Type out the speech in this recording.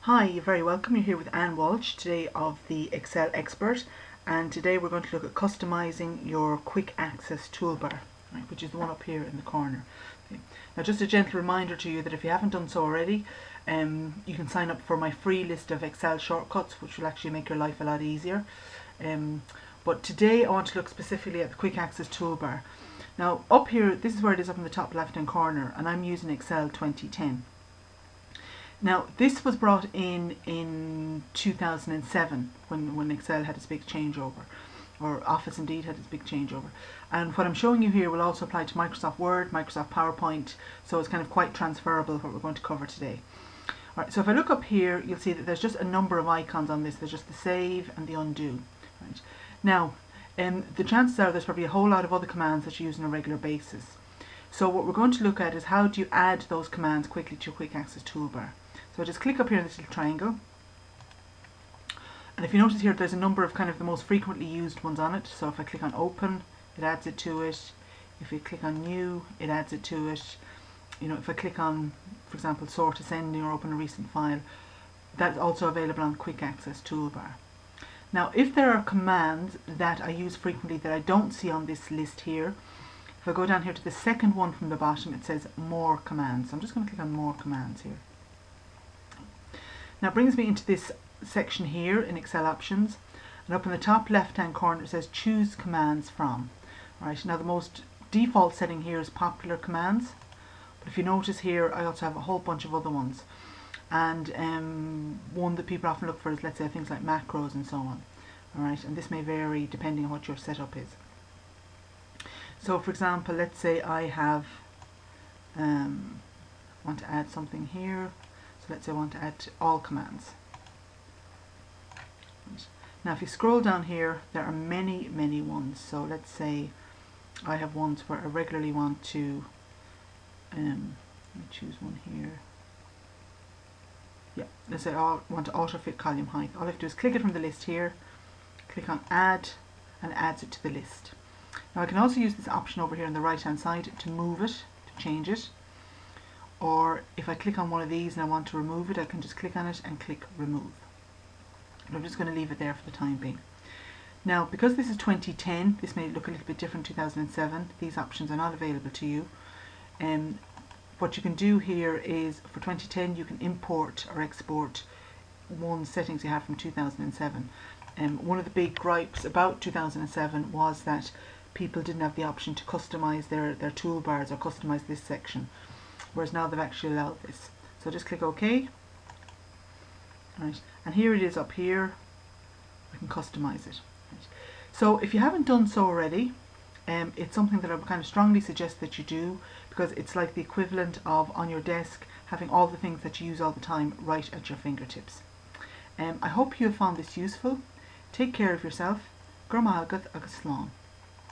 Hi, you're very welcome. You're here with Anne Walsh today of the Excel Expert, and today we're going to look at customizing your quick access toolbar, right, which is the one up here in the corner. Okay. Now, just a gentle reminder to you that if you haven't done so already, you can sign up for my free list of Excel shortcuts, which will actually make your life a lot easier. But today I want to look specifically at the quick access toolbar. Now, up here, this is where it is up in the top left hand corner, and I'm using Excel 2010. Now, this was brought in 2007 when Excel had its big changeover, or Office indeed had its big changeover. And what I'm showing you here will also apply to Microsoft Word, Microsoft PowerPoint, so it's kind of quite transferable what we're going to cover today. Alright, so if I look up here, you'll see that there's just a number of icons on this. There's just the save and the undo. Right. Now, the chances are there's probably a whole lot of other commands that you use on a regular basis. So what we're going to look at is how do you add those commands quickly to your quick access toolbar. So I just click up here in this little triangle, and if you notice here there's a number of kind of the most frequently used ones on it. So if I click on open, it adds it to it. If we click on new, it adds it to it. You know, if I click on, for example, sort ascending or open a recent file, that's also available on the quick access toolbar. Now, if there are commands that I use frequently that I don't see on this list here, if I go down here to the second one from the bottom, it says more commands. So I'm just going to click on more commands here. Now it brings me into this section here in Excel options, and up in the top left hand corner it says choose commands from. Right, now the most default setting here is popular commands, but if you notice here I also have a whole bunch of other ones, and one that people often look for is, let's say, things like macros and so on. Alright, and this may vary depending on what your setup is. So for example, let's say I have want to add something here. So let's say I want to add all commands. Now if you scroll down here, there are many ones. So let's say I have ones where I regularly want to, let me choose one here. Yeah, let's say I want to auto fit column height. All I have to do is click it from the list here, click on add, and it adds it to the list. Now I can also use this option over here on the right hand side to move it, to change it. Or if I click on one of these and I want to remove it, I can just click on it and click remove. But I'm just going to leave it there for the time being. Now, because this is 2010, this may look a little bit different in 2007. These options are not available to you. What you can do here is, for 2010, you can import or export one settings you have from 2007. One of the big gripes about 2007 was that people didn't have the option to customize their toolbars or customize this section. Whereas now they've actually allowed this. So just click OK. Right. And here it is up here. I can customize it. Right. So if you haven't done so already, it's something that I would kind of strongly suggest that you do, because it's like the equivalent of on your desk having all the things that you use all the time right at your fingertips. I hope you have found this useful. Take care of yourself. Gur maith agad agus slán.